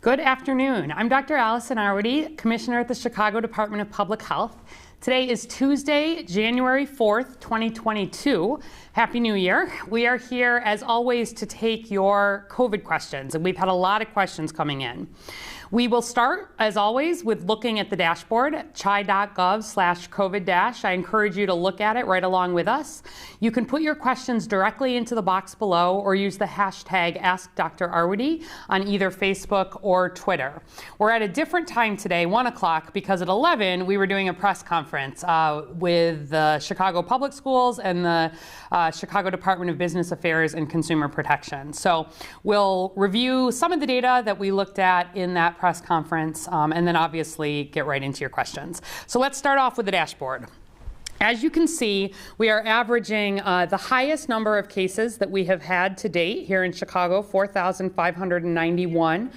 Good afternoon. I'm Dr. Allison Arwady, Commissioner at the Chicago Department of Public Health. Today is Tuesday, January 4th, 2022. Happy New Year. We are here, as always, to take your COVID questions, and we've had a lot of questions coming in. We will start, as always, with looking at the dashboard, chi.gov/COVID-. I encourage you to look at it right along with us. You can put your questions directly into the box below or use the hashtag AskDrArwady on either Facebook or Twitter. We're at a different time today, 1 o'clock, because at 11 we were doing a press conference with the Chicago Public Schools and the Chicago Department of Business Affairs and Consumer Protection. So we'll review some of the data that we looked at in that press conference, and then obviously get right into your questions. So let's start off with the dashboard. As you can see, we are averaging the highest number of cases that we have had to date here in Chicago, 4,591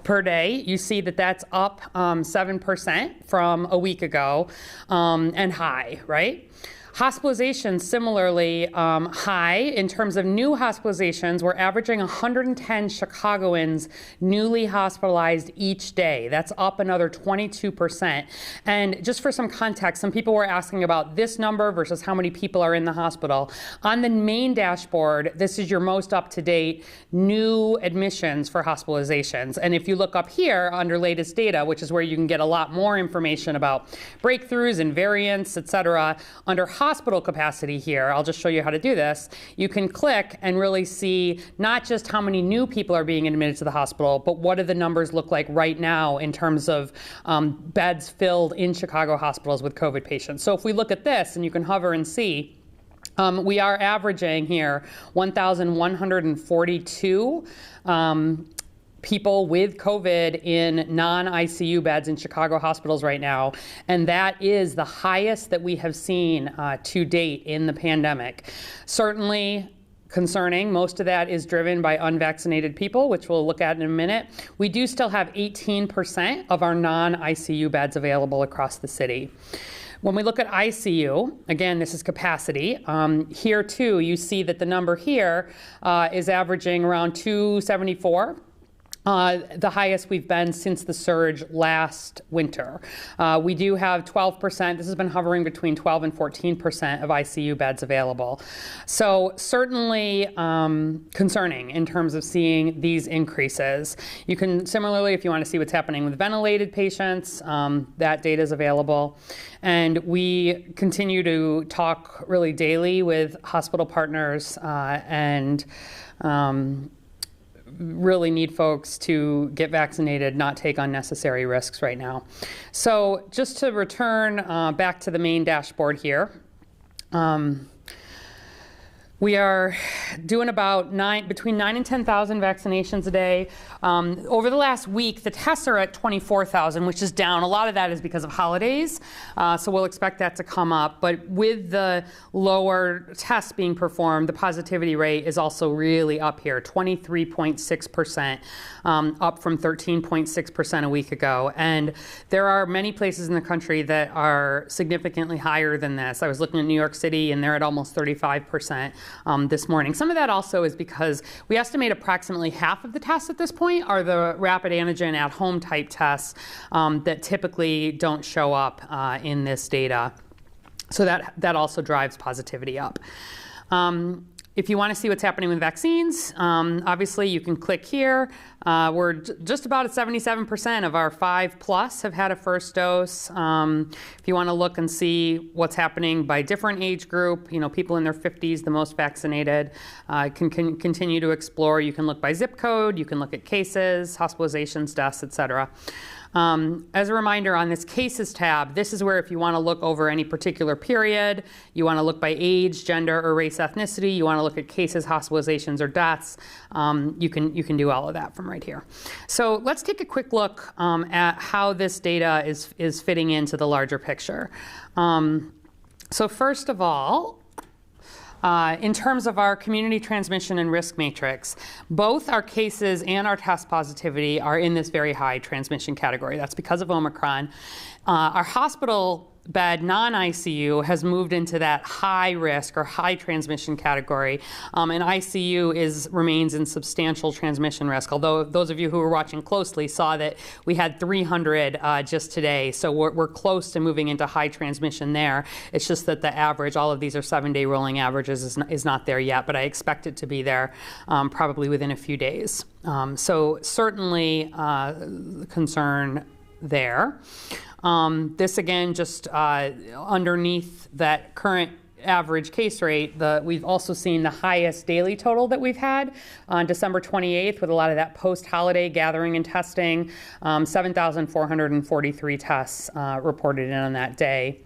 per day. You see that that's up 7% from a week ago, and high, right? Hospitalizations, similarly high. In terms of new hospitalizations, we're averaging 110 Chicagoans newly hospitalized each day. That's up another 22%. And just for some context, some people were asking about this number versus how many people are in the hospital. On the main dashboard, this is your most up-to-date new admissions for hospitalizations. And if you look up here under latest data, which is where you can get a lot more information about breakthroughs and variants, et cetera, under hospital capacity here, I'll just show you how to do this. You can click and really see not just how many new people are being admitted to the hospital, but what do the numbers look like right now in terms of beds filled in Chicago hospitals with COVID patients. So if we look at this, and you can hover and see, we are averaging here 1,142 people with COVID in non-ICU beds in Chicago hospitals right now, and that is the highest that we have seen to date in the pandemic. Certainly concerning. Most of that is driven by unvaccinated people, which we'll look at in a minute. We do still have 18% of our non-ICU beds available across the city. When we look at ICU, again, this is capacity. Here too, you see that the number here is averaging around 274. The highest we've been since the surge last winter. We do have 12%. This has been hovering between 12 and 14% of ICU beds available. So certainly concerning in terms of seeing these increases. You can similarly, if you want to see what's happening with ventilated patients, that data is available. And we continue to talk really daily with hospital partners and really need folks to get vaccinated, not take unnecessary risks right now. So just to return back to the main dashboard here, we are doing about between 9 and 10,000 vaccinations a day. Over the last week, the tests are at 24,000, which is down. A lot of that is because of holidays, so we'll expect that to come up. But with the lower tests being performed, the positivity rate is also really up here, 23.6%, up from 13.6% a week ago. And there are many places in the country that are significantly higher than this. I was looking at New York City, and they're at almost 35%. This morning. Some of that also is because we estimate approximately half of the tests at this point are the rapid antigen at-home type tests that typically don't show up in this data. So that also drives positivity up. If you want to see what's happening with vaccines, obviously you can click here. We're just about at 77% of our 5+ have had a first dose. If you want to look and see what's happening by different age group, people in their 50s, the most vaccinated, can continue to explore. You can look by zip code, you can look at cases, hospitalizations, deaths, et cetera. As a reminder, on this Cases tab, this is where if you want to look over any particular period, you want to look by age, gender, or race ethnicity, you want to look at cases, hospitalizations, or deaths, you can do all of that from right here. So let's take a quick look at how this data is fitting into the larger picture. So first of all, in terms of our community transmission and risk matrix, both our cases and our test positivity are in this very high transmission category. That's because of Omicron. Our hospital bed non-ICU has moved into that high risk or high transmission category, and ICU remains in substantial transmission risk, although those of you who were watching closely saw that we had 300 just today, so we're close to moving into high transmission there. It's just that the average, all of these are 7-day rolling averages, is not there yet, but I expect it to be there probably within a few days. So certainly concern there. This again, just underneath that current average case rate, we've also seen the highest daily total that we've had on December 28th with a lot of that post-holiday gathering and testing, 7,443 tests reported in on that day.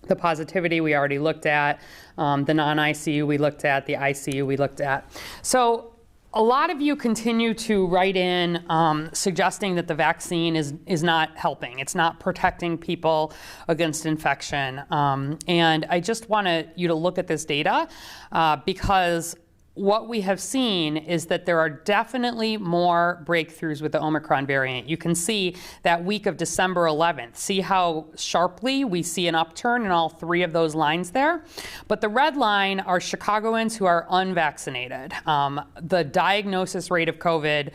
The positivity we already looked at, the non-ICU we looked at, the ICU we looked at. So a lot of you continue to write in suggesting that the vaccine is not helping. It's not protecting people against infection. And I just want you to look at this data because what we have seen is that there are definitely more breakthroughs with the Omicron variant. You can see that week of December 11th. See how sharply we see an upturn in all three of those lines there? But the red line are Chicagoans who are unvaccinated. The diagnosis rate of COVID,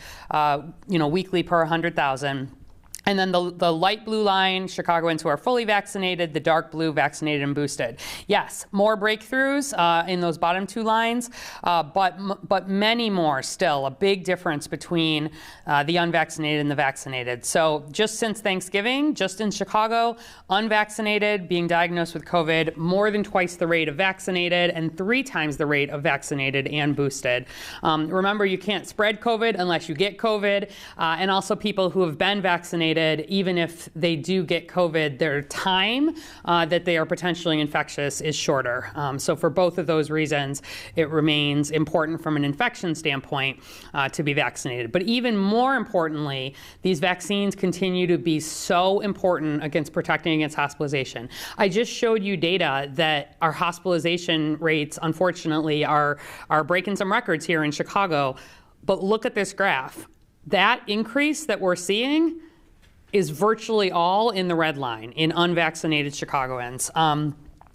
weekly per 100,000. And then the light blue line, Chicagoans who are fully vaccinated, the dark blue, vaccinated and boosted. Yes, more breakthroughs in those bottom two lines, but many more still, a big difference between the unvaccinated and the vaccinated. So just since Thanksgiving, just in Chicago, unvaccinated being diagnosed with COVID, more than twice the rate of vaccinated and 3 times the rate of vaccinated and boosted. Remember, you can't spread COVID unless you get COVID, and also people who have been vaccinated, even if they do get COVID, their time that they are potentially infectious is shorter. So for both of those reasons, it remains important from an infection standpoint to be vaccinated. But even more importantly, these vaccines continue to be so important against protecting against hospitalization. I just showed you data that our hospitalization rates, unfortunately, are breaking some records here in Chicago. But look at this graph. That increase that we're seeing is virtually all in the red line, in unvaccinated Chicagoans. And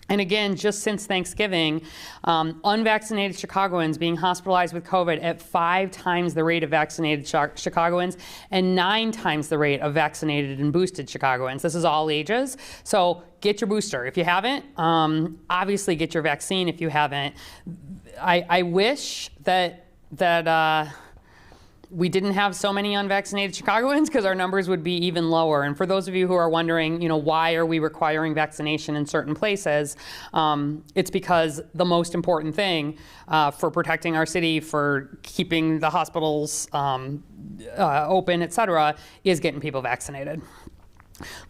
again, just since Thanksgiving, unvaccinated Chicagoans being hospitalized with COVID at 5 times the rate of vaccinated Chicagoans and 9 times the rate of vaccinated and boosted Chicagoans. This is all ages. So get your booster if you haven't. Obviously get your vaccine if you haven't. I wish that we didn't have so many unvaccinated Chicagoans because our numbers would be even lower. And for those of you who are wondering, why are we requiring vaccination in certain places? It's because the most important thing for protecting our city, for keeping the hospitals open, et cetera, is getting people vaccinated.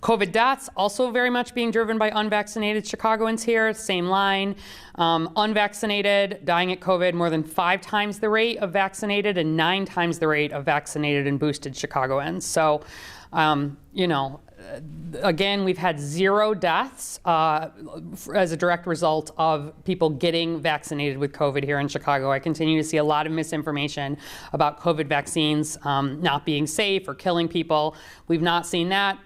COVID deaths also very much being driven by unvaccinated Chicagoans here, same line. Unvaccinated dying at COVID more than 5 times the rate of vaccinated and 9 times the rate of vaccinated and boosted Chicagoans. So, again, we've had 0 deaths as a direct result of people getting vaccinated with COVID here in Chicago. I continue to see a lot of misinformation about COVID vaccines not being safe or killing people. We've not seen that.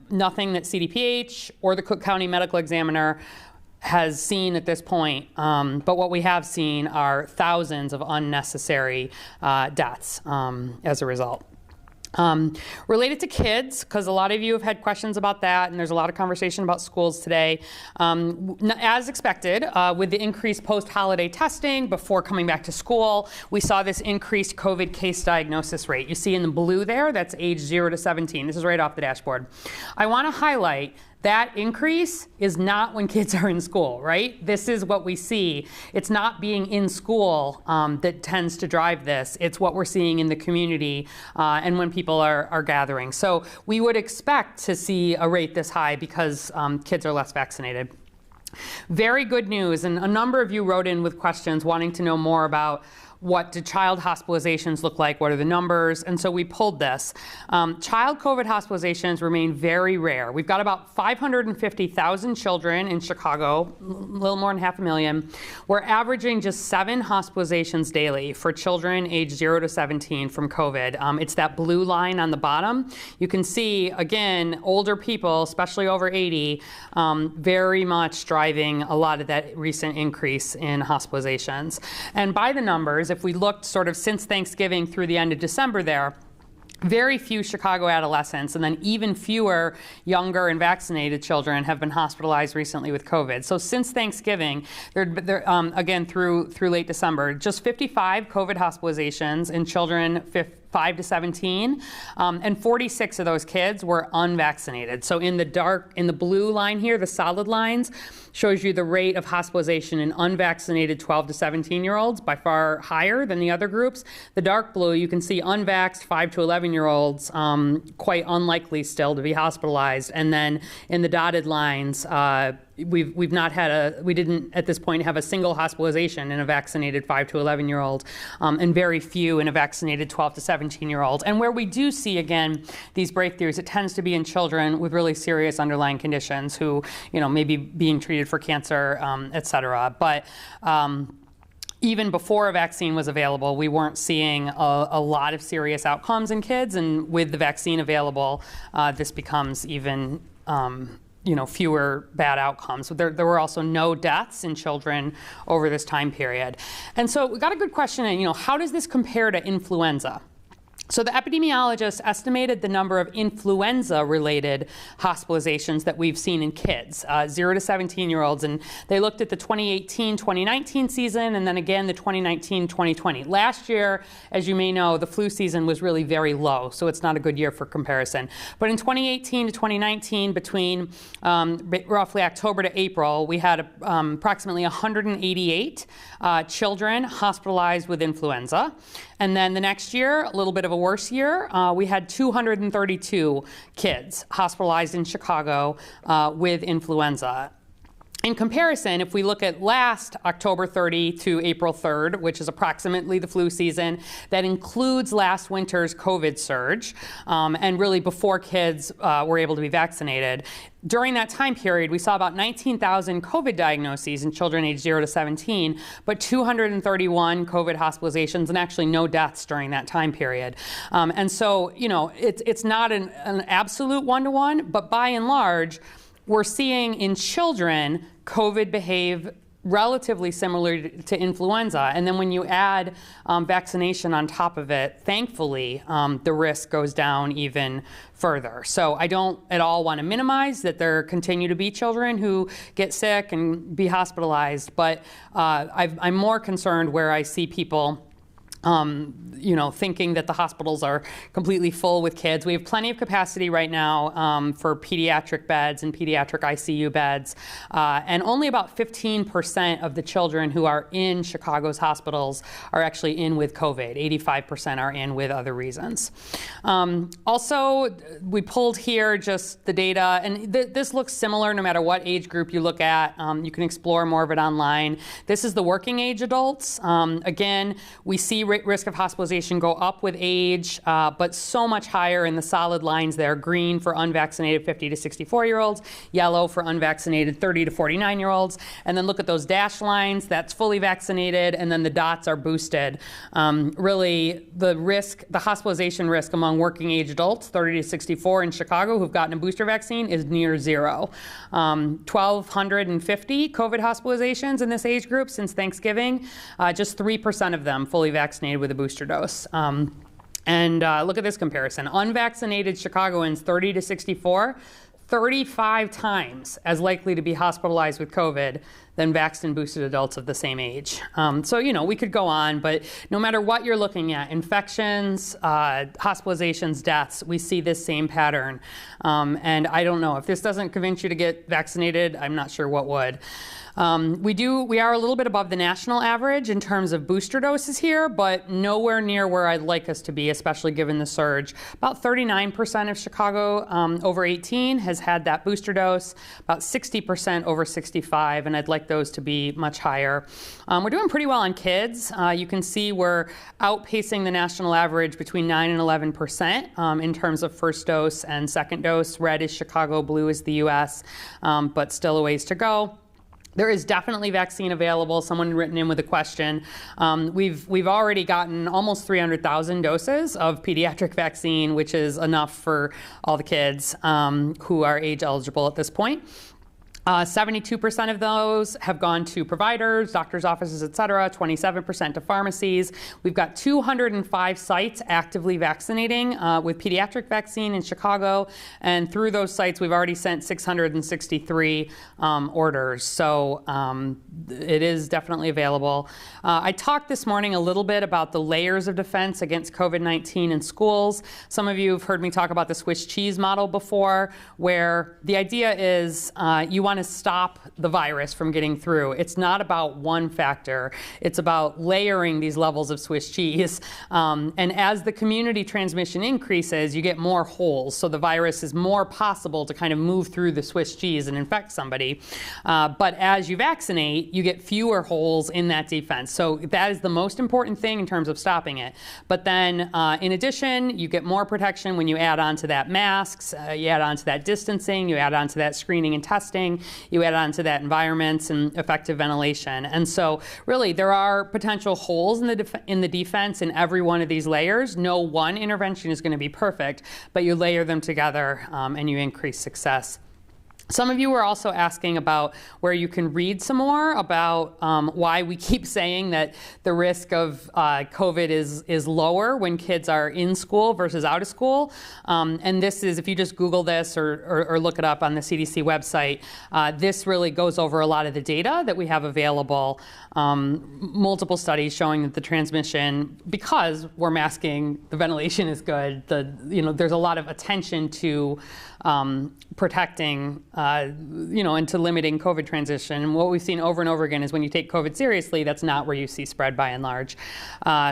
Nothing that CDPH or the Cook County Medical Examiner has seen at this point, but what we have seen are thousands of unnecessary deaths as a result. Related to kids, because a lot of you have had questions about that, and there's a lot of conversation about schools today. As expected, with the increased post-holiday testing before coming back to school, we saw this increased COVID case diagnosis rate. You see in the blue there, that's age 0 to 17. This is right off the dashboard. I want to highlight that increase is not when kids are in school, right? This is what we see. It's not being in school that tends to drive this. It's what we're seeing in the community and when people are gathering. So we would expect to see a rate this high because kids are less vaccinated. Very good news, and a number of you wrote in with questions wanting to know more about what do child hospitalizations look like? What are the numbers? And so we pulled this. Child COVID hospitalizations remain very rare. We've got about 550,000 children in Chicago, a little more than 500,000. We're averaging just 7 hospitalizations daily for children aged 0 to 17 from COVID. It's that blue line on the bottom. You can see, again, older people, especially over 80, very much driving a lot of that recent increase in hospitalizations. And by the numbers, if we looked sort of since Thanksgiving through the end of December there, very few Chicago adolescents, and then even fewer younger and vaccinated children have been hospitalized recently with COVID. So since Thanksgiving, again through late December, just 55 COVID hospitalizations in children 5 to 17, and 46 of those kids were unvaccinated. So in the blue line here, the solid lines, shows you the rate of hospitalization in unvaccinated 12 to 17-year-olds, by far higher than the other groups. The dark blue, you can see unvaxxed 5 to 11-year-olds, quite unlikely still to be hospitalized. And then in the dotted lines, we didn't at this point have a single hospitalization in a vaccinated 5 to 11-year-old, and very few in a vaccinated 12 to 17-year-old. And where we do see, again, these breakthroughs, it tends to be in children with really serious underlying conditions who, may be being treated for cancer, et cetera. But even before a vaccine was available, we weren't seeing a lot of serious outcomes in kids. And with the vaccine available, this becomes even fewer bad outcomes. So there were also no deaths in children over this time period. And so we got a good question, how does this compare to influenza? So the epidemiologists estimated the number of influenza-related hospitalizations that we've seen in kids, 0 to 17-year-olds, and they looked at the 2018-2019 season and then again the 2019-2020. Last year, as you may know, the flu season was really very low, so it's not a good year for comparison. But in 2018 to 2019, between roughly October to April, we had approximately 188 children hospitalized with influenza. And then the next year, a little bit of a worse year, we had 232 kids hospitalized in Chicago with influenza. In comparison, if we look at last October 30 to April 3rd, which is approximately the flu season, that includes last winter's COVID surge, and really before kids were able to be vaccinated. During that time period, we saw about 19,000 COVID diagnoses in children aged 0 to 17, but 231 COVID hospitalizations and actually no deaths during that time period. And so, it's not an absolute one-to-one, but by and large, we're seeing in children COVID behave relatively similar to influenza. And then when you add vaccination on top of it, thankfully, the risk goes down even further. So I don't at all want to minimize that there continue to be children who get sick and be hospitalized, but I'm more concerned where I see people thinking that the hospitals are completely full with kids. We have plenty of capacity right now for pediatric beds and pediatric ICU beds, and only about 15% of the children who are in Chicago's hospitals are actually in with COVID. 85% are in with other reasons. Also, we pulled here just the data, and this looks similar no matter what age group you look at. You can explore more of it online. This is the working age adults. Again, we see risk of hospitalization go up with age, but so much higher in the solid lines there. Green for unvaccinated 50 to 64-year-olds, yellow for unvaccinated 30 to 49-year-olds. And then look at those dashed lines, that's fully vaccinated, and then the dots are boosted. Really, the hospitalization risk among working age adults, 30 to 64 in Chicago, who've gotten a booster vaccine is near zero. 1,250 COVID hospitalizations in this age group since Thanksgiving, just 3% of them fully vaccinated with a booster dose. And look at this comparison. Unvaccinated Chicagoans 30 to 64, 35 times as likely to be hospitalized with COVID than vaxxed and boosted adults of the same age. So, we could go on, but no matter what you're looking at, infections, hospitalizations, deaths, we see this same pattern. And I don't know, if this doesn't convince you to get vaccinated, I'm not sure what would. We are a little bit above the national average in terms of booster doses here, but nowhere near where I'd like us to be, especially given the surge. About 39% of Chicago over 18 has had that booster dose, about 60% over 65, and I'd like those to be much higher. We're doing pretty well on kids. You can see we're outpacing the national average between 9 and 11% in terms of first dose and second dose. Red is Chicago, blue is the US, but still a ways to go. There is definitely vaccine available. Someone written in with a question. We've already gotten almost 300,000 doses of pediatric vaccine, which is enough for all the kids who are age eligible at this point. 72% of those have gone to providers, doctors' offices, et cetera, 27% to pharmacies. We've got 205 sites actively vaccinating with pediatric vaccine in Chicago, and through those sites we've already sent 663 orders. So it is definitely available. I talked this morning a little bit about the layers of defense against COVID-19 in schools. Some of you have heard me talk about the Swiss cheese model before, where the idea is you want to stop the virus from getting through. It's not about one factor. It's about layering these levels of Swiss cheese. And as the community transmission increases, you get more holes. So the virus is more possible to kind of move through the Swiss cheese and infect somebody. But as you vaccinate, you get fewer holes in that defense. So that is the most important thing in terms of stopping it. But then in addition, you get more protection when you add on to that masks, you add on to that distancing, you add on to that screening and testing, you add on to that environments and effective ventilation. And so really there are potential holes in the defense in every one of these layers. No one intervention is going to be perfect, but you layer them together and you increase success. Some of you were also asking about where you can read some more about why we keep saying that the risk of COVID is lower when kids are in school versus out of school. And this is, if you just Google this or look it up on the CDC website, this really goes over a lot of the data that we have available. Multiple studies showing that the transmission, because we're masking, the ventilation is good. There's a lot of attention to protecting, and to limiting COVID transmission. And what we've seen over and over again is when you take COVID seriously, that's not where you see spread by and large.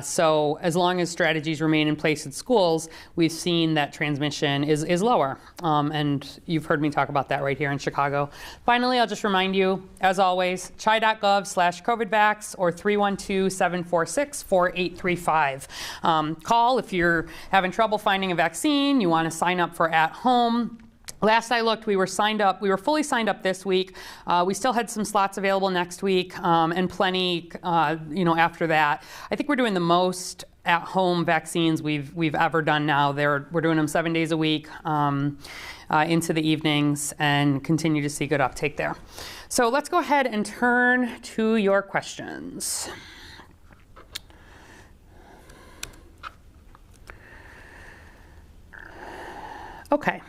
So as long as strategies remain in place in schools, we've seen that transmission is lower. And you've heard me talk about that right here in Chicago. Finally, I'll just remind you, as always, chi.gov/COVIDvax or 312-746-4835. Call if you're having trouble finding a vaccine, you want to sign up for at home. Last I looked, we were fully signed up this week. We still had some slots available next week, and plenty, after that. I think we're doing the most at-home vaccines we've ever done now. We're doing them 7 days a week into the evenings, and continue to see good uptake there. So let's go ahead and turn to your questions. Okay.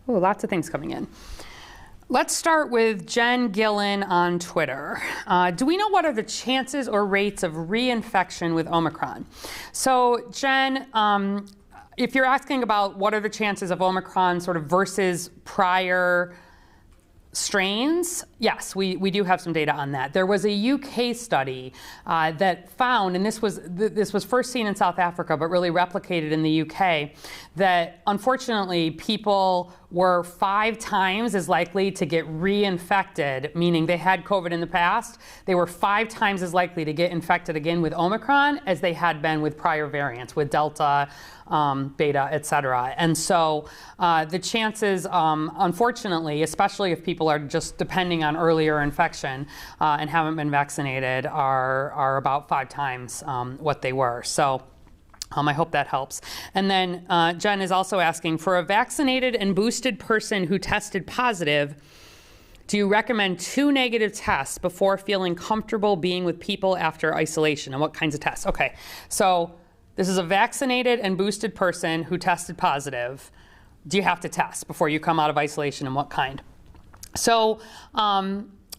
Lots of things coming in. Let's start with Jen Gillen on Twitter. Do we know what are the chances or rates of reinfection with Omicron? So Jen, if you're asking about what are the chances of Omicron sort of versus prior strains, yes, we do have some data on that. There was a UK study that found, and this was first seen in South Africa, but really replicated in the UK, that unfortunately people were 5 times as likely to get reinfected, meaning they had COVID in the past. They were 5 times as likely to get infected again with Omicron as they had been with prior variants, with Delta, Beta, et cetera. And so the chances, unfortunately, especially if people are just depending on earlier infection and haven't been vaccinated, are about 5 times what they were. So I hope that helps. And then Jen is also asking, for a vaccinated and boosted person who tested positive, do you recommend 2 negative tests before feeling comfortable being with people after isolation? And what kinds of tests? Okay, so this is a vaccinated and boosted person who tested positive. Do you have to test before you come out of isolation, and what kind? So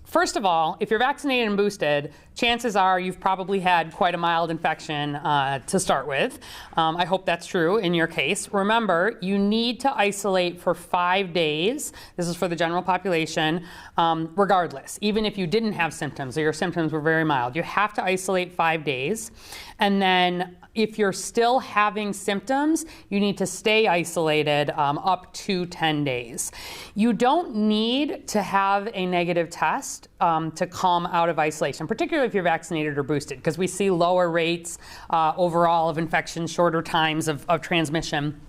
first of all, if you're vaccinated and boosted, chances are you've probably had quite a mild infection to start with. I hope that's true in your case. Remember, you need to isolate for 5 days. This is for the general population, regardless. Even if you didn't have symptoms or your symptoms were very mild, you have to isolate 5 days. And then if you're still having symptoms, you need to stay isolated up to 10 days. You don't need to have a negative test to come out of isolation, particularly if you're vaccinated or boosted, because we see lower rates overall of infection, shorter times of transmission.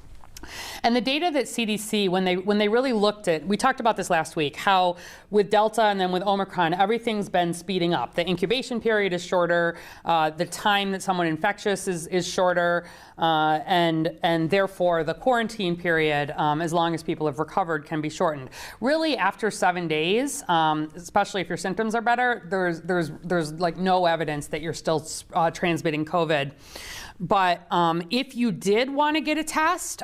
And the data that CDC, when they really looked at, we talked about this last week, how with Delta and then with Omicron, everything's been speeding up. The incubation period is shorter, the time that someone infectious is shorter, and therefore the quarantine period, as long as people have recovered, can be shortened. Really, after 7 days, especially if your symptoms are better, there's like no evidence that you're still transmitting COVID. But if you did want to get a test,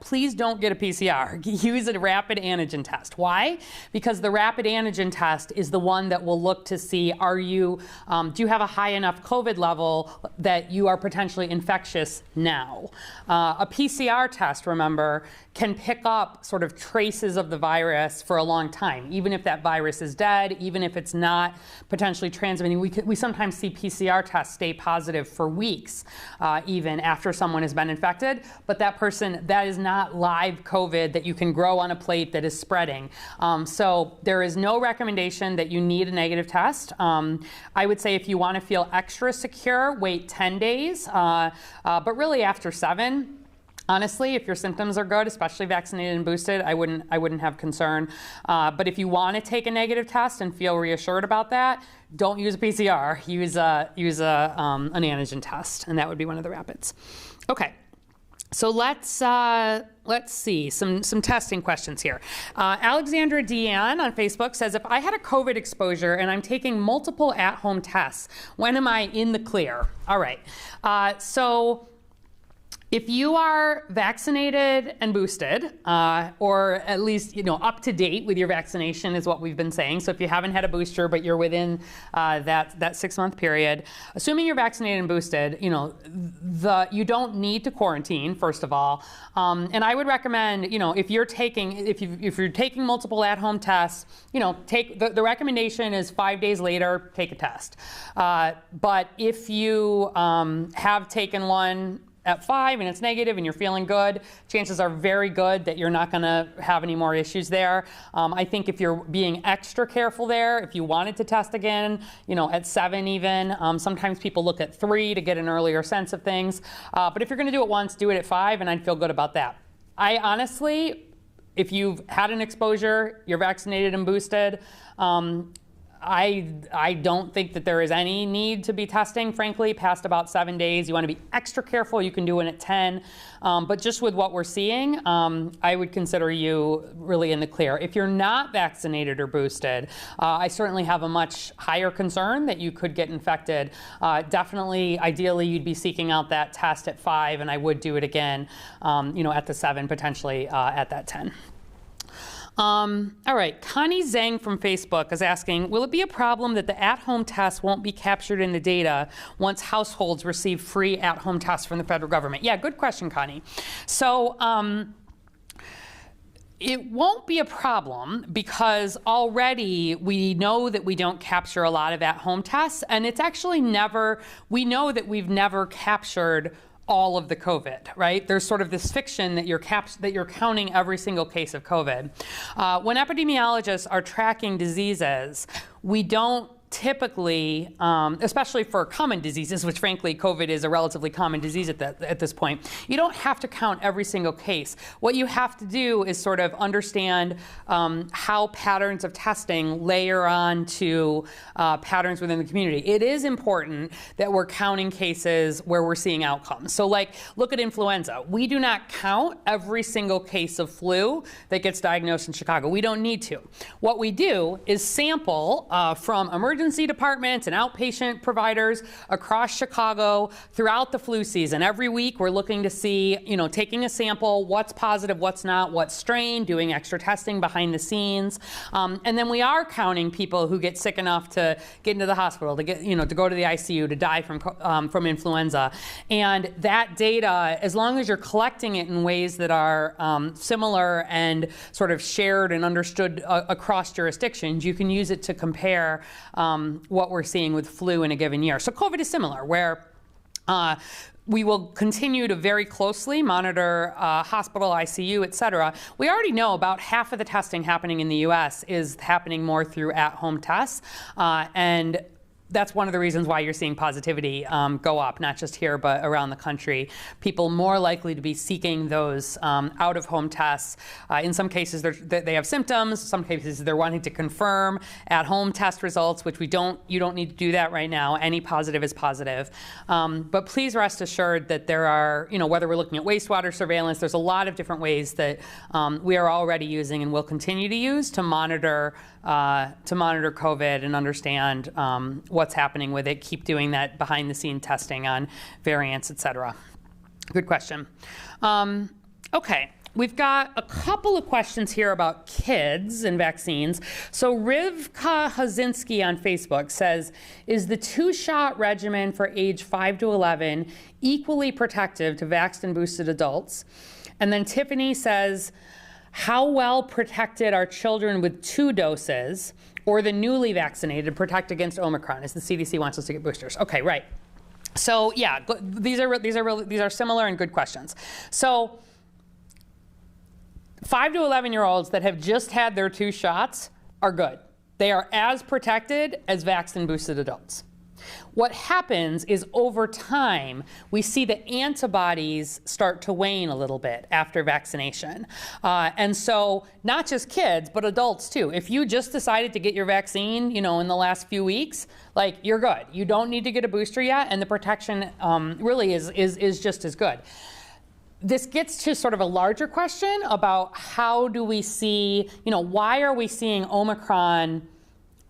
please don't get a PCR. Use a rapid antigen test. Why? Because the rapid antigen test is the one that will look to see, do you have a high enough COVID level that you are potentially infectious now? A PCR test, remember, can pick up sort of traces of the virus for a long time, even if that virus is dead, even if it's not potentially transmitting. We sometimes see PCR tests stay positive for weeks, even after someone has been infected, but that is not live COVID that you can grow on a plate that is spreading. So there is no recommendation that you need a negative test. I would say if you want to feel extra secure, wait 10 days, but really after 7. Honestly, if your symptoms are good, especially vaccinated and boosted, I wouldn't have concern. But if you want to take a negative test and feel reassured about that, don't use a PCR. Use an antigen test, and that would be one of the rapids. Okay. So let's see some testing questions here. Alexandra Deanne on Facebook says, if I had a COVID exposure and I'm taking multiple at-home tests, when am I in the clear? All right. So if you are vaccinated and boosted, or at least up to date with your vaccination is what we've been saying. So if you haven't had a booster but you're within that 6-month period, assuming you're vaccinated and boosted, you don't need to quarantine, first of all. And I would recommend, if you're taking multiple at-home tests, the recommendation is 5 days later, take a test. But if you have taken one at 5 and it's negative and you're feeling good, chances are very good that you're not going to have any more issues there. I think if you're being extra careful there, if you wanted to test again, at 7 even, sometimes people look at 3 to get an earlier sense of things. But if you're going to do it once, do it at 5, and I'd feel good about that. I honestly, if you've had an exposure, you're vaccinated and boosted, I don't think that there is any need to be testing, frankly, past about 7 days. You want to be extra careful. You can do it at 10. But just with what we're seeing, I would consider you really in the clear. If you're not vaccinated or boosted, I certainly have a much higher concern that you could get infected. Definitely, ideally, you'd be seeking out that test at 5, and I would do it again, at the 7, potentially at that 10. All right, Connie Zhang from Facebook is asking, will it be a problem that the at-home test won't be captured in the data once households receive free at-home tests from the federal government? Yeah, good question, Connie. So it won't be a problem because already we know that we don't capture a lot of at-home tests, and it's actually we know that we've never captured all of the COVID, right? There's sort of this fiction that you're counting every single case of COVID. When epidemiologists are tracking diseases, we don't typically, especially for common diseases, which frankly COVID is a relatively common disease at this point, you don't have to count every single case. What you have to do is sort of understand how patterns of testing layer on to patterns within the community. It is important that we're counting cases where we're seeing outcomes. So like, look at influenza. We do not count every single case of flu that gets diagnosed in Chicago. We don't need to. What we do is sample from emergency emergency departments and outpatient providers across Chicago throughout the flu season. Every week we're looking to see, taking a sample, what's positive, what's not, what strain, doing extra testing behind the scenes. And then we are counting people who get sick enough to get into the hospital, to get, to go to the ICU, to die from influenza. And that data, as long as you're collecting it in ways that are similar and sort of shared and understood across jurisdictions, you can use it to compare what we're seeing with flu in a given year. So COVID is similar, where we will continue to very closely monitor hospital, ICU, et cetera. We already know about half of the testing happening in the US is happening more through at-home tests. And that's one of the reasons why you're seeing positivity go up, not just here, but around the country. People more likely to be seeking those out-of-home tests. In some cases, they have symptoms. Some cases, they're wanting to confirm at-home test results, which you don't need to do that right now. Any positive is positive. But please rest assured that there are, whether we're looking at wastewater surveillance, there's a lot of different ways that we are already using and will continue to use to monitor COVID and understand what's happening with it. Keep doing that behind-the-scene testing on variants, et cetera. Good question. Okay. We've got a couple of questions here about kids and vaccines. So Rivka Hazinski on Facebook says, is the two-shot regimen for age 5 to 11 equally protective to vaxxed and boosted adults? And then Tiffany says, how well protected are children with 2 doses or the newly vaccinated protect against Omicron, as the CDC wants us to get boosters? Okay, right. So yeah, these are similar and good questions. So 5 to 11-year-olds that have just had their 2 shots are good. They are as protected as vaxxed and boosted adults. What happens is over time, we see the antibodies start to wane a little bit after vaccination. And so not just kids, but adults too. If you just decided to get your vaccine, in the last few weeks, you're good. You don't need to get a booster yet, and the protection really is just as good. This gets to sort of a larger question about how do we see, why are we seeing Omicron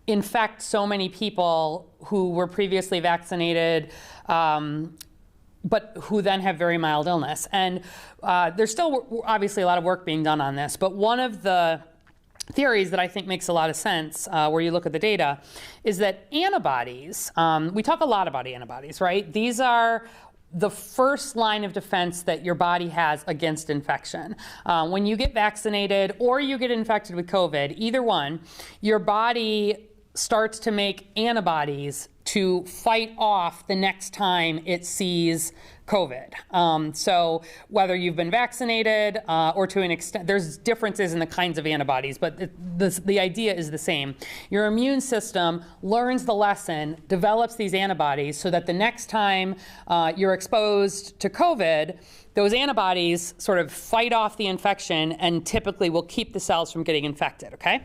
infect so many people who were previously vaccinated, but who then have very mild illness. And there's still obviously a lot of work being done on this, but one of the theories that I think makes a lot of sense where you look at the data is that antibodies, we talk a lot about antibodies, right? These are the first line of defense that your body has against infection. When you get vaccinated or you get infected with COVID, either one, your body starts to make antibodies to fight off the next time it sees COVID. So whether you've been vaccinated or to an extent, there's differences in the kinds of antibodies, but the idea is the same. Your immune system learns the lesson, develops these antibodies so that the next time you're exposed to COVID, those antibodies sort of fight off the infection and typically will keep the cells from getting infected, okay?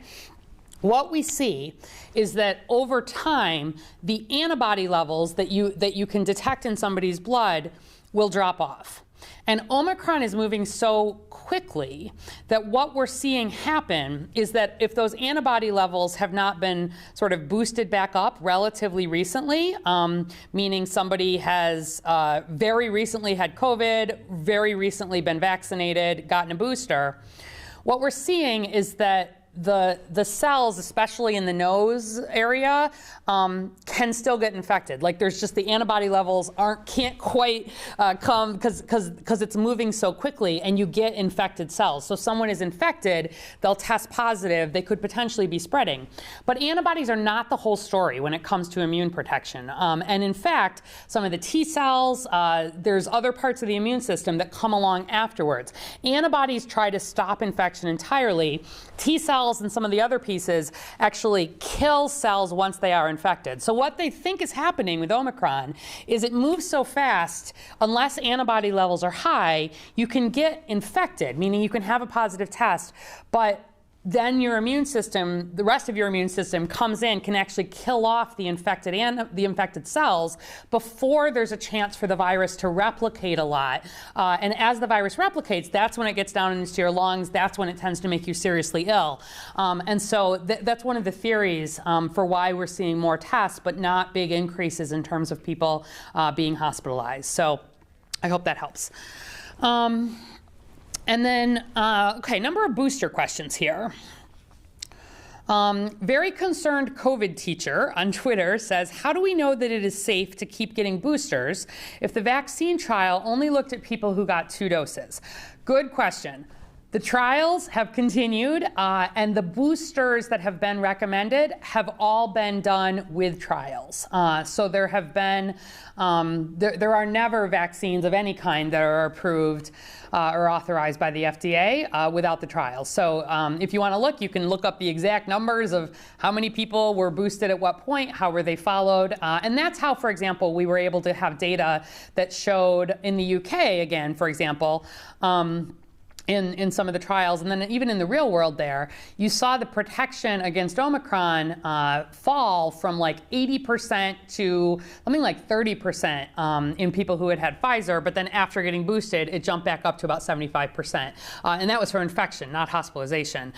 What we see is that over time, the antibody levels that you can detect in somebody's blood will drop off. And Omicron is moving so quickly that what we're seeing happen is that if those antibody levels have not been sort of boosted back up relatively recently, meaning somebody has very recently had COVID, very recently been vaccinated, gotten a booster, what we're seeing is that the cells, especially in the nose area, can still get infected. There's just the antibody levels can't quite come because it's moving so quickly, and you get infected cells. So someone is infected, they'll test positive, they could potentially be spreading. But antibodies are not the whole story when it comes to immune protection. And in fact, some of the T cells, there's other parts of the immune system that come along afterwards. Antibodies try to stop infection entirely. T cells and some of the other pieces actually kill cells once they are infected. So what they think is happening with Omicron is it moves so fast, unless antibody levels are high, you can get infected, meaning you can have a positive test, but then your immune system, the rest of your immune system comes in, can actually kill off the infected cells before there's a chance for the virus to replicate a lot. And as the virus replicates, that's when it gets down into your lungs. That's when it tends to make you seriously ill. And so that's one of the theories for why we're seeing more tests, but not big increases in terms of people being hospitalized. So I hope that helps. And then, okay, number of booster questions here. Very concerned COVID teacher on Twitter says, how do we know that it is safe to keep getting boosters if the vaccine trial only looked at people who got 2 doses? Good question. The trials have continued, and the boosters that have been recommended have all been done with trials. So there have been, there are never vaccines of any kind that are approved or authorized by the FDA without the trials. So if you want to look, you can look up the exact numbers of how many people were boosted at what point, how were they followed. And that's how, for example, we were able to have data that showed in the UK, again, for example, in some of the trials, and then even in the real world there, you saw the protection against Omicron fall from like 80% to something like 30% in people who had had Pfizer, but then after getting boosted, it jumped back up to about 75%. And that was for infection, not hospitalization.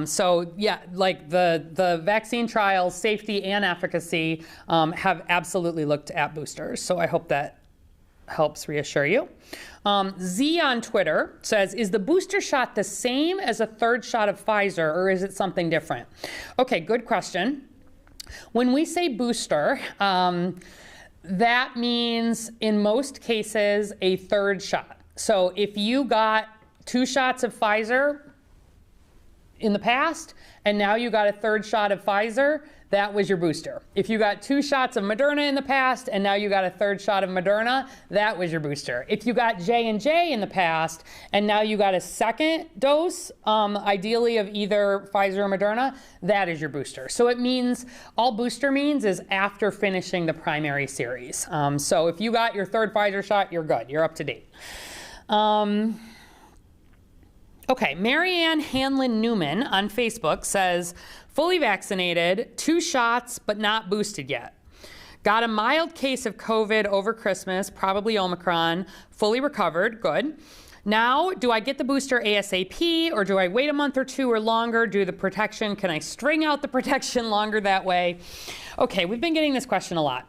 So yeah, like the vaccine trials, safety and efficacy have absolutely looked at boosters. So I hope that helps reassure you. Z on Twitter says, is the booster shot the same as a 3rd shot of Pfizer, or is it something different? Okay, good question. When we say booster, that means in most cases a 3rd shot. So if you got 2 shots of Pfizer in the past, and now you got a 3rd shot of Pfizer, that was your booster. If you got 2 shots of Moderna in the past, and now you got a 3rd shot of Moderna, that was your booster. If you got J&J in the past, and now you got a 2nd dose, ideally of either Pfizer or Moderna, that is your booster. So it means, all booster means is after finishing the primary series. So if you got your 3rd Pfizer shot, you're good, you're up to date. Okay, Marianne Hanlon-Newman on Facebook says, fully vaccinated, 2 shots, but not boosted yet. Got a mild case of COVID over Christmas, probably Omicron, fully recovered, good. Now, do I get the booster ASAP, or do I wait a month or 2 or longer? Do the protection, can I string out the protection longer that way? Okay, we've been getting this question a lot.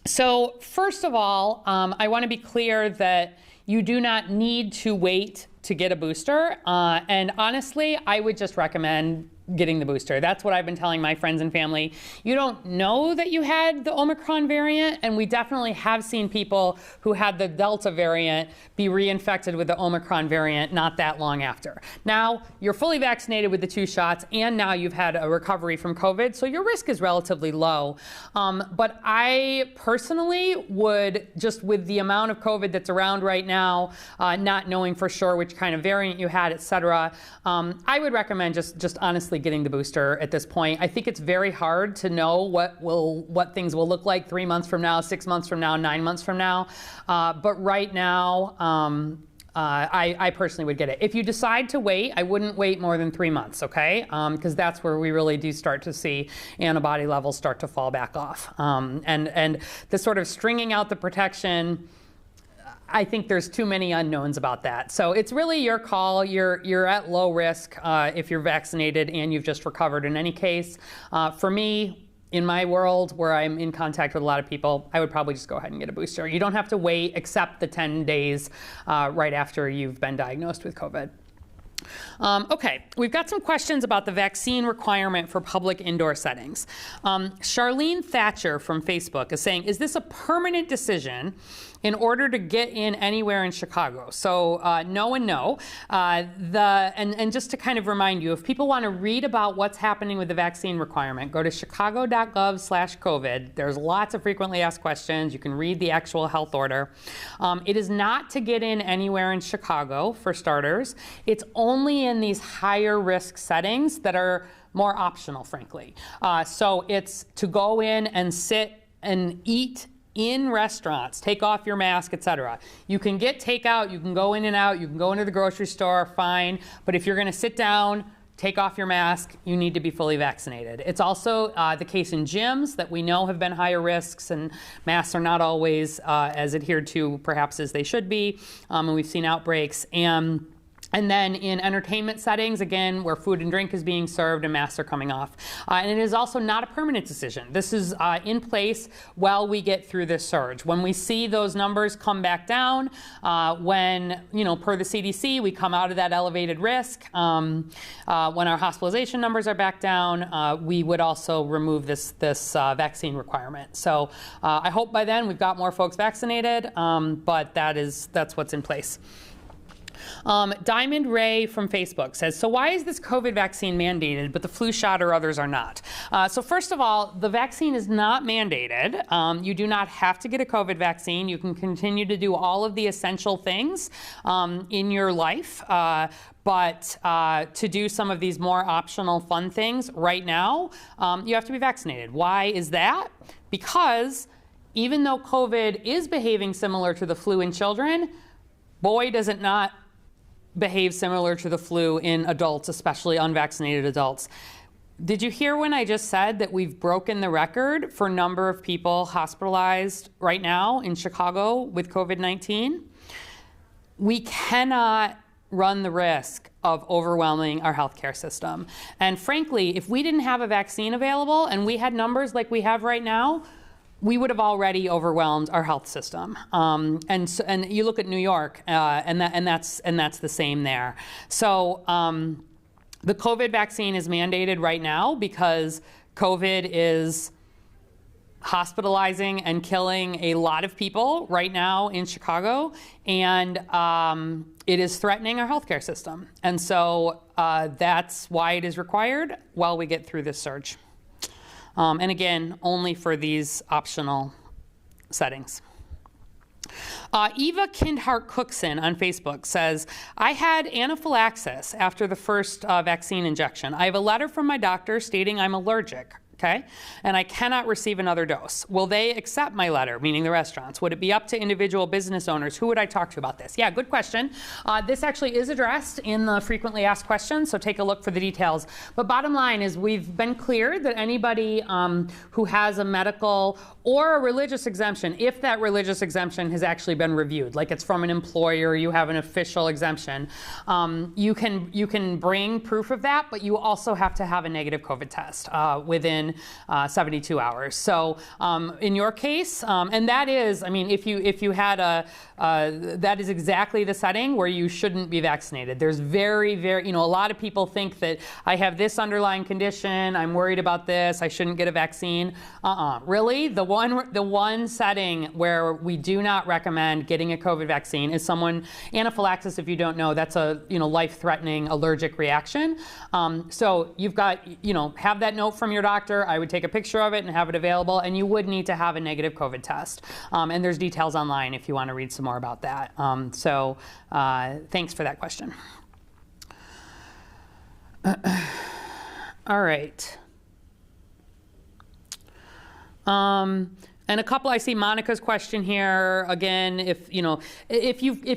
So first of all, I want to be clear that you do not need to wait to get a booster. And honestly, I would just recommend getting the booster. That's what I've been telling my friends and family. You don't know that you had the Omicron variant, and we definitely have seen people who had the Delta variant be reinfected with the Omicron variant not that long after. Now, you're fully vaccinated with the 2 shots, and now you've had a recovery from COVID, so your risk is relatively low. But I personally would, just with the amount of COVID that's around right now, not knowing for sure which kind of variant you had, et cetera, I would recommend just honestly getting the booster at this point. I think it's very hard to know what things will look like 3 months from now, 6 months from now, 9 months from now. But right now, I personally would get it. If you decide to wait, I wouldn't wait more than 3 months, okay? Because that's where we really do start to see antibody levels start to fall back off. And the sort of stringing out the protection, I think there's too many unknowns about that. So it's really your call. You're at low risk if you're vaccinated and you've just recovered in any case. For me, in my world where I'm in contact with a lot of people, I would probably just go ahead and get a booster. You don't have to wait except the 10 days right after you've been diagnosed with COVID. Okay, we've got some questions about the vaccine requirement for public indoor settings. Charlene Thatcher from Facebook is saying, is this a permanent decision in order to get in anywhere in Chicago? So no and no. And just to kind of remind you, if people want to read about what's happening with the vaccine requirement, go to chicago.gov/COVID. There's lots of frequently asked questions. You can read the actual health order. It is not to get in anywhere in Chicago, for starters. It's only in these higher risk settings that are more optional, frankly. So it's to go in and sit and eat in restaurants, take off your mask, etc. You can get takeout, you can go in and out, you can go into the grocery store, fine. But if you're going to sit down, take off your mask, you need to be fully vaccinated. It's also the case in gyms that we know have been higher risks, and masks are not always as adhered to perhaps as they should be, and we've seen outbreaks. And then in entertainment settings, again, where food and drink is being served and masks are coming off. And it is also not a permanent decision. This is in place while we get through this surge. When we see those numbers come back down, when, per the CDC, we come out of that elevated risk, when our hospitalization numbers are back down, we would also remove this vaccine requirement. So I hope by then we've got more folks vaccinated, but that's what's in place. Diamond Ray from Facebook says, so why is this COVID vaccine mandated, but the flu shot or others are not? So first of all, the vaccine is not mandated. You do not have to get a COVID vaccine. You can continue to do all of the essential things in your life. But to do some of these more optional fun things right now, you have to be vaccinated. Why is that? Because even though COVID is behaving similar to the flu in children, boy, does it not behave similar to the flu in adults, especially unvaccinated adults. Did you hear when I just said that we've broken the record for number of people hospitalized right now in Chicago with COVID-19? We cannot run the risk of overwhelming our healthcare system. And frankly, if we didn't have a vaccine available and we had numbers like we have right now, we would have already overwhelmed our health system. And you look at New York, and that's the same there. So the COVID vaccine is mandated right now because COVID is hospitalizing and killing a lot of people right now in Chicago, and it is threatening our healthcare system. And so that's why it is required while we get through this surge. And again, only for these optional settings. Eva Kindhart-Cookson on Facebook says, I had anaphylaxis after the first vaccine injection. I have a letter from my doctor stating I'm allergic. Okay, and I cannot receive another dose. Will they accept my letter, meaning the restaurants? Would it be up to individual business owners? Who would I talk to about this? Yeah, good question. This actually is addressed in the frequently asked questions, so take a look for the details. But bottom line is we've been clear that anybody who has a medical or a religious exemption, if that religious exemption has actually been reviewed, like it's from an employer, you have an official exemption, you can bring proof of that, but you also have to have a negative COVID test within 72 hours. So in your case, and that is, I mean, if you had that is exactly the setting where you shouldn't be vaccinated. There's very, a lot of people think that I have this underlying condition, I'm worried about this, I shouldn't get a vaccine. Really, the one setting where we do not recommend getting a COVID vaccine is anaphylaxis, if you don't know, that's a life-threatening allergic reaction. So you've got, have that note from your doctor. I would take a picture of it and have it available, and you would need to have a negative COVID test. And there's details online if you want to read some more about that. So thanks for that question. All right. And a couple, I see Monica's question here again. If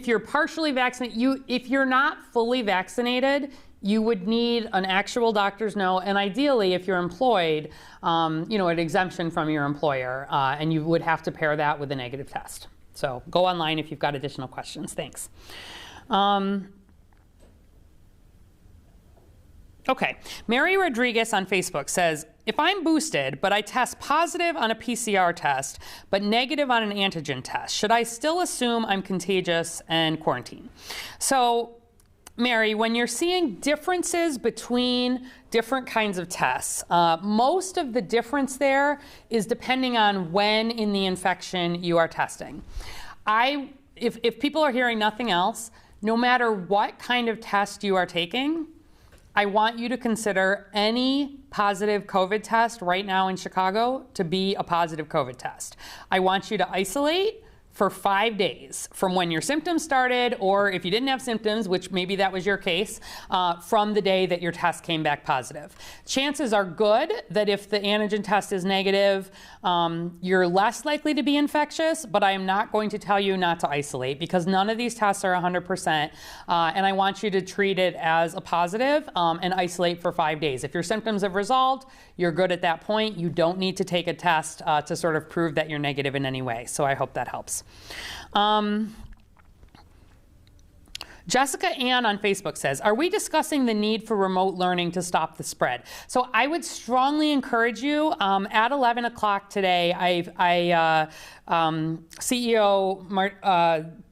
you're partially vaccinated, if you're not fully vaccinated, you would need an actual doctor's note, and ideally, if you're employed, an exemption from your employer, and you would have to pair that with a negative test. So go online if you've got additional questions. Thanks. Okay, Mary Rodriguez on Facebook says, if I'm boosted, but I test positive on a PCR test, but negative on an antigen test, should I still assume I'm contagious and quarantine? So, Mary, when you're seeing differences between different kinds of tests, most of the difference there is depending on when in the infection you are testing. If people are hearing nothing else, no matter what kind of test you are taking, I want you to consider any positive COVID test right now in Chicago to be a positive COVID test. I want you to isolate for 5 days from when your symptoms started, or if you didn't have symptoms, which maybe that was your case, from the day that your test came back positive. Chances are good that if the antigen test is negative, you're less likely to be infectious, but I am not going to tell you not to isolate, because none of these tests are 100%, and I want you to treat it as a positive and isolate for 5 days. If your symptoms have resolved, you're good at that point. You don't need to take a test to sort of prove that you're negative in any way. So I hope that helps. Jessica Ann on Facebook says, are we discussing the need for remote learning to stop the spread? So I would strongly encourage you, at 11 o'clock today, CEO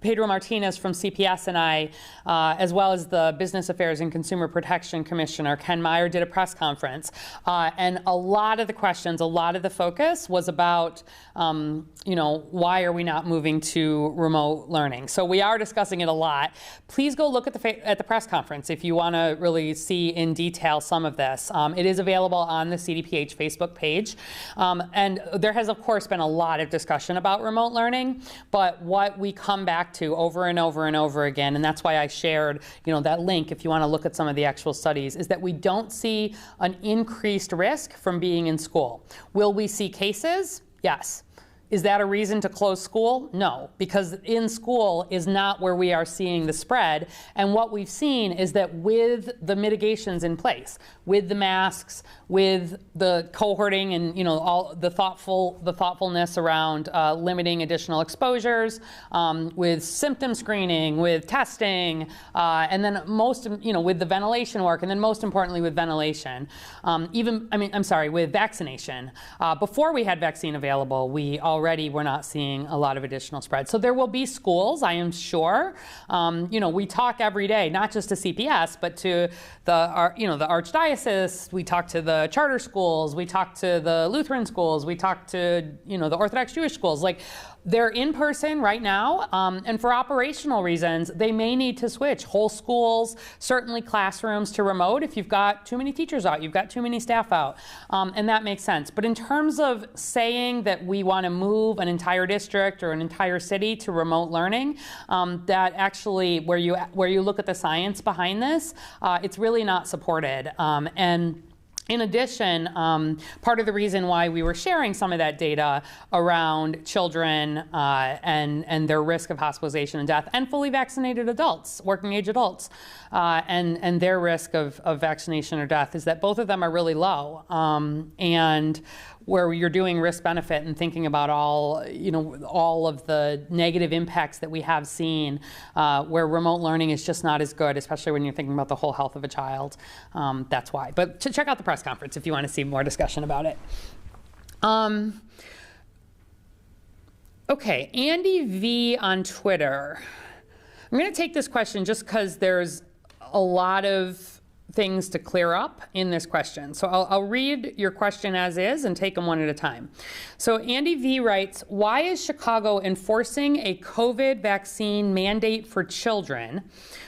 Pedro Martinez from CPS and I, as well as the Business Affairs and Consumer Protection Commissioner, Ken Meyer, did a press conference. And a lot of the questions, a lot of the focus was about, why are we not moving to remote learning? So we are discussing it a lot. Please go look at the press conference if you want to really see in detail some of this. It is available on the CDPH Facebook page. And there has, of course, been a lot of discussion about remote learning, but what we come back to over and over and over again, and that's why I shared that link if you want to look at some of the actual studies, is that we don't see an increased risk from being in school. Will we see cases? Yes. Is that a reason to close school? No, because in school is not where we are seeing the spread. And what we've seen is that with the mitigations in place, with the masks, with the cohorting and all the thoughtfulness around limiting additional exposures, with symptom screening, with testing, and then with the ventilation work, and then most importantly with ventilation, with vaccination. Before we had vaccine available, we already were not seeing a lot of additional spread. So there will be schools, I am sure. We talk every day, not just to CPS, but to the Archdiocese. We talk to the charter schools. We talk to the Lutheran schools. We talk to the Orthodox Jewish schools. Like, they're in person right now, and for operational reasons, they may need to switch whole schools, certainly classrooms, to remote if you've got too many teachers out, you've got too many staff out, and that makes sense. But in terms of saying that we want to move an entire district or an entire city to remote learning, that actually, where you look at the science behind this, it's really not supported. And in addition, part of the reason why we were sharing some of that data around children and their risk of hospitalization and death, and fully vaccinated adults, working age adults, and their risk of vaccination or death, is that both of them are really low. And where you're doing risk benefit and thinking about all of the negative impacts that we have seen, where remote learning is just not as good, especially when you're thinking about the whole health of a child. That's why. But check out the press conference if you want to see more discussion about it. Okay, Andy V on Twitter. I'm going to take this question just because there's a lot of things to clear up in this question. So I'll read your question as is and take them one at a time. So Andy V writes, why is Chicago enforcing a COVID vaccine mandate for children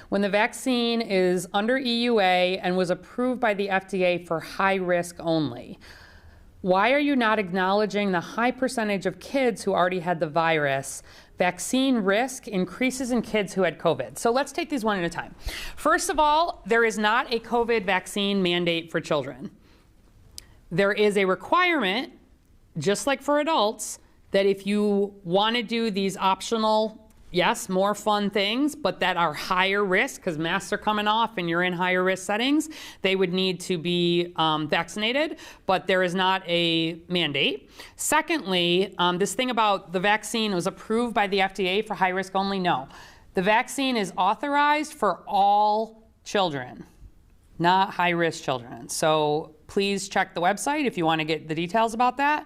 when the vaccine is under EUA and was approved by the FDA for high risk only? Why are you not acknowledging the high percentage of kids who already had the virus? Vaccine risk increases in kids who had COVID. So let's take these one at a time. First of all, there is not a COVID vaccine mandate for children. There is a requirement, just like for adults, that if you want to do these optional, yes, more fun things, but that are higher risk, because masks are coming off and you're in higher risk settings, they would need to be vaccinated, but there is not a mandate. Secondly, this thing about the vaccine was approved by the FDA for high risk only, no. The vaccine is authorized for all children, not high risk children. So please check the website if you want to get the details about that.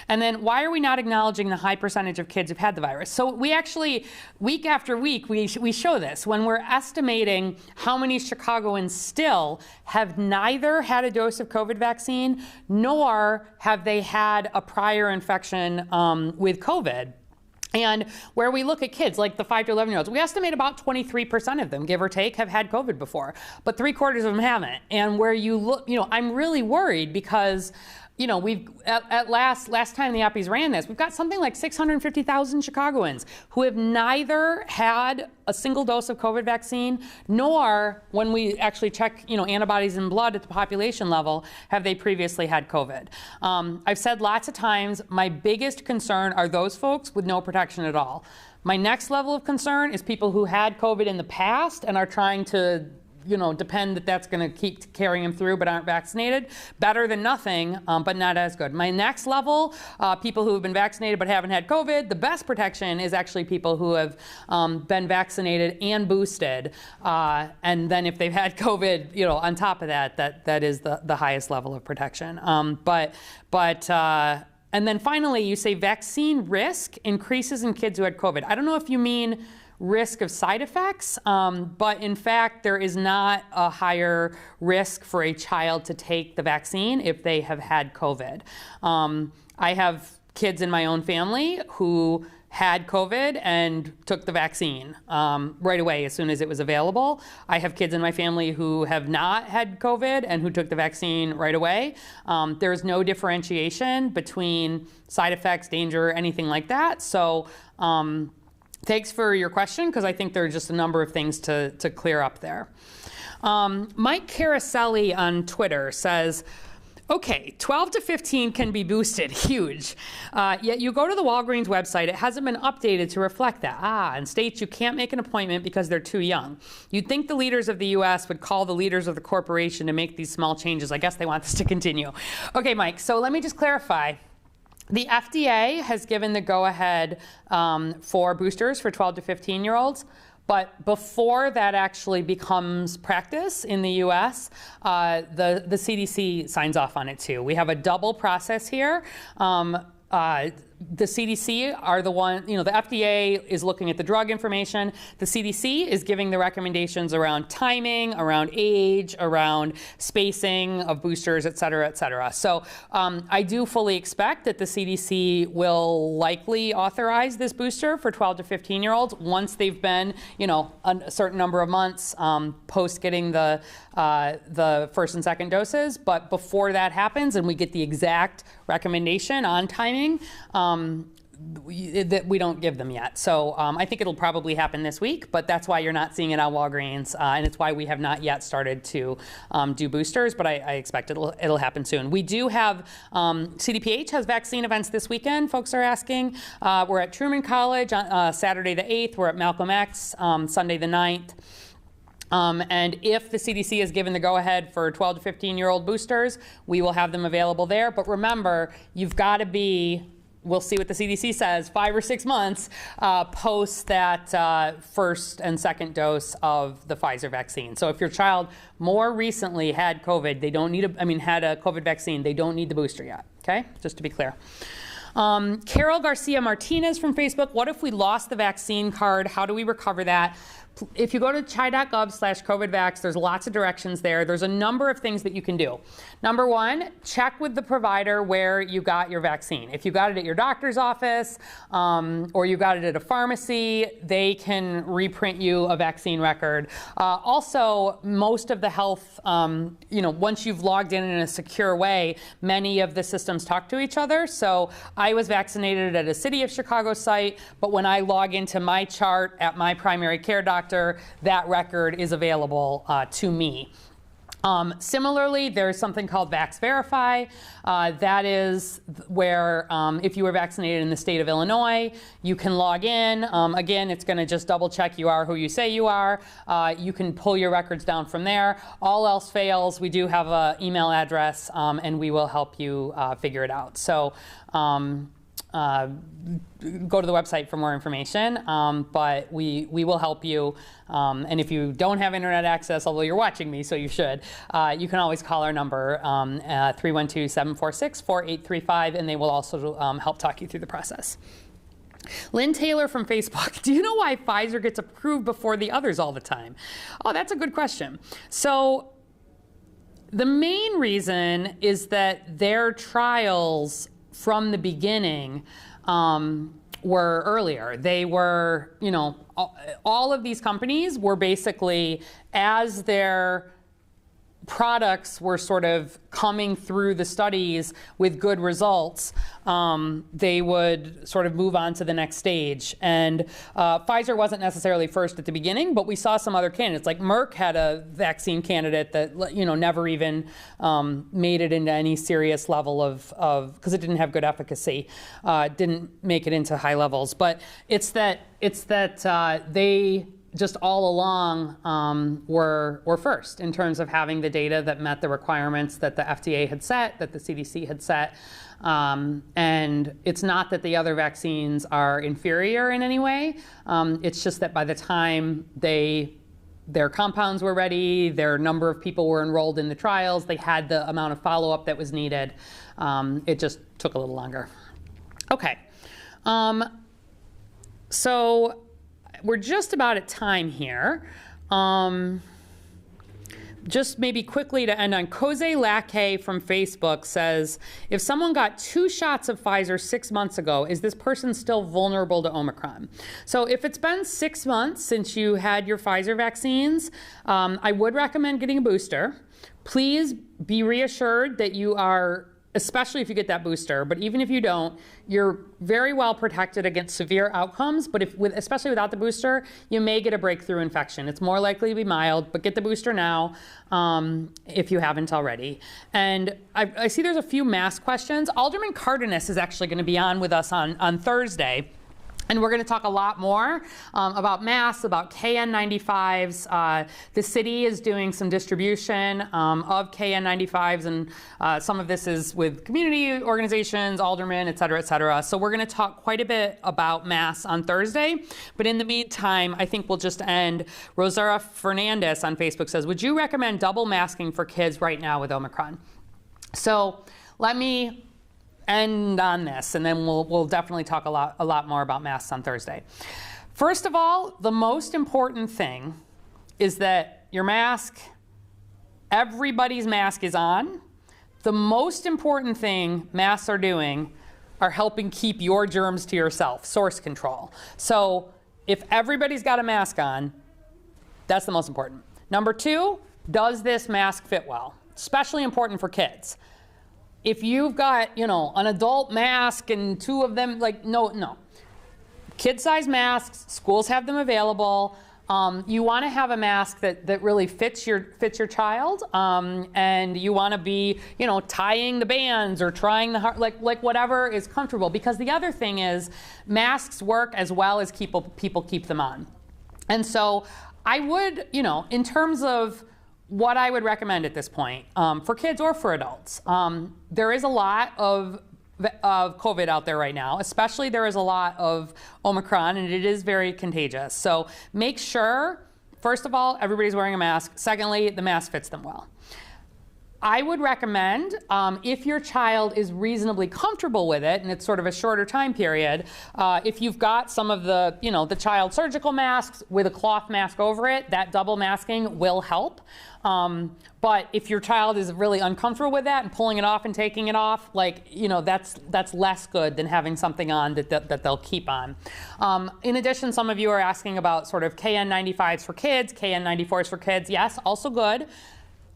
And then why are we not acknowledging the high percentage of kids who've had the virus? So we actually, week after week, we show this. When we're estimating how many Chicagoans still have neither had a dose of COVID vaccine, nor have they had a prior infection with COVID. And where we look at kids, like the 5 to 11-year-olds, we estimate about 23% of them, give or take, have had COVID before, but 3/4 of them haven't. And where you look, I'm really worried because, you know, we've last time the Appies ran this, we've got something like 650,000 Chicagoans who have neither had a single dose of COVID vaccine, nor, when we actually check, you know, antibodies in blood at the population level, have they previously had COVID. I've said lots of times, my biggest concern are those folks with no protection at all. My next level of concern is people who had COVID in the past and are trying to, you know, depend that that's going to keep carrying them through but aren't vaccinated. Better than nothing, but not as good. My next level, people who have been vaccinated but haven't had COVID, the best protection is actually people who have been vaccinated and boosted. And then if they've had COVID, you know, on top of that, that is the highest level of protection. And then finally, you say vaccine risk increases in kids who had COVID. I don't know if you mean risk of side effects, but in fact, there is not a higher risk for a child to take the vaccine if they have had COVID. I have kids in my own family who had COVID and took the vaccine right away as soon as it was available. I have kids in my family who have not had COVID and who took the vaccine right away. There's no differentiation between side effects, danger, anything like that. So thanks for your question, because I think there are just a number of things to clear up there. Mike Caraselli on Twitter says, okay, 12 to 15 can be boosted, huge. Yet you go to the Walgreens website, it hasn't been updated to reflect that. And states you can't make an appointment because they're too young. You'd think the leaders of the US would call the leaders of the corporation to make these small changes. I guess they want this to continue. Okay, Mike, so let me just clarify. The FDA has given the go-ahead for boosters for 12 to 15-year-olds. But before that actually becomes practice in the US, the CDC signs off on it too. We have a double process here. The CDC are the one, you know, the FDA is looking at the drug information. The CDC is giving the recommendations around timing, around age, around spacing of boosters, et cetera, et cetera. So I do fully expect that the CDC will likely authorize this booster for 12 to 15-year-olds once they've been, you know, a certain number of months post getting the first and second doses. But before that happens and we get the exact recommendation on timing, that we don't give them yet. So I think it'll probably happen this week, but that's why you're not seeing it on Walgreens, and it's why we have not yet started to do boosters, but I expect it'll happen soon. We do have, CDPH has vaccine events this weekend, folks are asking. We're at Truman College on Saturday the 8th, we're at Malcolm X Sunday the 9th. And if the CDC has given the go-ahead for 12 to 15-year-old boosters, we will have them available there. But remember, you've got to be, we'll see what the CDC says, 5 or 6 months post that first and second dose of the Pfizer vaccine. So if your child more recently had COVID, they don't need had a COVID vaccine, they don't need the booster yet, okay? Just to be clear. Carol Garcia Martinez from Facebook, what if we lost the vaccine card? How do we recover that? If you go to chi.gov/COVIDvax, there's lots of directions there. There's a number of things that you can do. Number one, check with the provider where you got your vaccine. If you got it at your doctor's office or you got it at a pharmacy, they can reprint you a vaccine record. Also, most of the health, once you've logged in a secure way, many of the systems talk to each other. So I was vaccinated at a City of Chicago site, but when I log into my chart at my primary care doctor, that record is available to me. Similarly, there's something called Vax Verify. That is where if you were vaccinated in the state of Illinois, you can log in. Again, it's going to just double check you are who you say you are. You can pull your records down from there. All else fails, we do have an email address, and we will help you figure it out. So go to the website for more information, but we will help you. And if you don't have internet access, although you're watching me, so you should, you can always call our number, 312-746-4835, and they will also help talk you through the process. Lynn Taylor from Facebook, do you know why Pfizer gets approved before the others all the time? Oh, that's a good question. So the main reason is that their trials from the beginning were earlier. They were, all of these companies were basically, as their products were sort of coming through the studies with good results, they would sort of move on to the next stage. And Pfizer wasn't necessarily first at the beginning, but we saw some other candidates. Like Merck had a vaccine candidate that, you know, never even made it into any serious level of because it didn't have good efficacy, didn't make it into high levels. But it's that they just all along were first in terms of having the data that met the requirements that the FDA had set, that the CDC had set. And it's not that the other vaccines are inferior in any way. It's just that by the time their compounds were ready, their number of people were enrolled in the trials, they had the amount of follow-up that was needed. It just took a little longer. Okay. So we're just about at time here. Just maybe quickly to end on, Jose Laque from Facebook says, if someone got 2 shots of Pfizer 6 months ago, is this person still vulnerable to Omicron? So if it's been 6 months since you had your Pfizer vaccines, I would recommend getting a booster. Please be reassured that you are, especially if you get that booster, but even if you don't, you're very well protected against severe outcomes. But especially without the booster, you may get a breakthrough infection. It's more likely to be mild, but get the booster now if you haven't already. And I see there's a few mask questions. Alderman Cardenas is actually going to be on with us on Thursday. And we're going to talk a lot more about masks, about KN95s. The city is doing some distribution of KN95s, and some of this is with community organizations, aldermen, et cetera, et cetera. So we're going to talk quite a bit about masks on Thursday. But in the meantime, I think we'll just end. Rosara Fernandez on Facebook says, would you recommend double masking for kids right now with Omicron? So let me end on this, and then we'll definitely talk a lot more about masks on Thursday. First of all, the most important thing is that your mask, everybody's mask is on. The most important thing masks are doing are helping keep your germs to yourself, source control. So if everybody's got a mask on, that's the most important. Number 2, does this mask fit well? Especially important for kids. If you've got, you know, an adult mask and 2 of them, like, no. Kid-size masks, schools have them available. You want to have a mask that really fits your child, and you want to be, you know, tying the bands or trying the heart, like whatever is comfortable. Because the other thing is, masks work as well as people keep them on. And so I would, you know, in terms of what I would recommend at this point, for kids or for adults, there is a lot of COVID out there right now. Especially there is a lot of Omicron, and it is very contagious. So make sure, first of all, everybody's wearing a mask. Secondly, the mask fits them well. I would recommend, if your child is reasonably comfortable with it, and it's sort of a shorter time period, if you've got some of the, you know, the child surgical masks with a cloth mask over it, that double masking will help. But if your child is really uncomfortable with that and pulling it off and taking it off, like, you know, that's less good than having something on that they'll keep on. In addition, some of you are asking about sort of KN95s for kids, KN94s for kids. Yes, also good,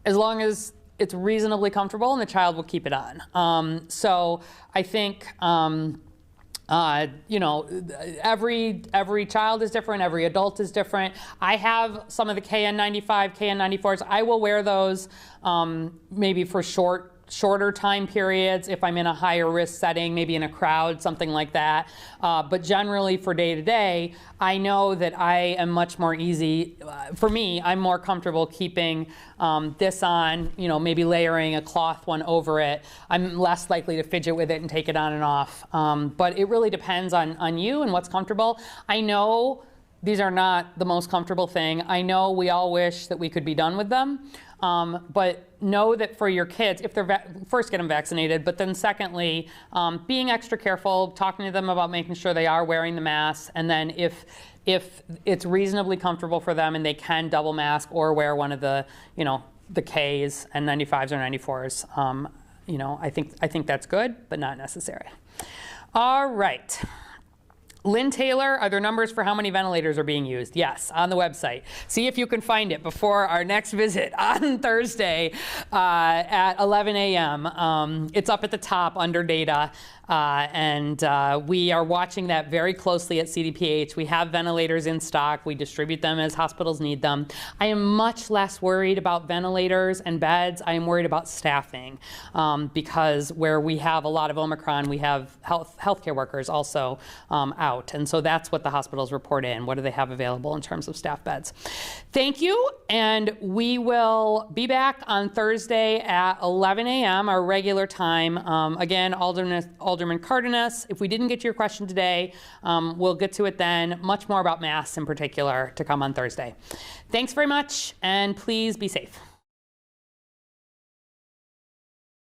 as long as it's reasonably comfortable and the child will keep it on. So I think, you know, every child is different, every adult is different. I have some of the KN95, KN94s. I will wear those maybe for shorter time periods if I'm in a higher risk setting, maybe in a crowd, something like that. But generally for day to day, I know that I am much more easy. For me, I'm more comfortable keeping this on, you know, maybe layering a cloth one over it. I'm less likely to fidget with it and take it on and off. But it really depends on you and what's comfortable. I know these are not the most comfortable thing. I know we all wish that we could be done with them. But know that for your kids, if they're first get them vaccinated, but then secondly, being extra careful, talking to them about making sure they are wearing the mask, and then if it's reasonably comfortable for them and they can double mask or wear one of the, you know, the Ks and 95s or 94s, you know, I think that's good, but not necessary. All right. Lynn Taylor, are there numbers for how many ventilators are being used? Yes, on the website. See if you can find it before our next visit on Thursday at 11 a.m. It's up at the top under data. We are watching that very closely at CDPH. We have ventilators in stock. We distribute them as hospitals need them. I am much less worried about ventilators and beds. I am worried about staffing because where we have a lot of Omicron, we have healthcare workers also out. And so that's what the hospitals report in. What do they have available in terms of staff beds? Thank you. And we will be back on Thursday at 11 a.m., our regular time. Again, Alderman Cardenas, if we didn't get to your question today, we'll get to it then. Much more about masks in particular to come on Thursday. Thanks very much, and please be safe.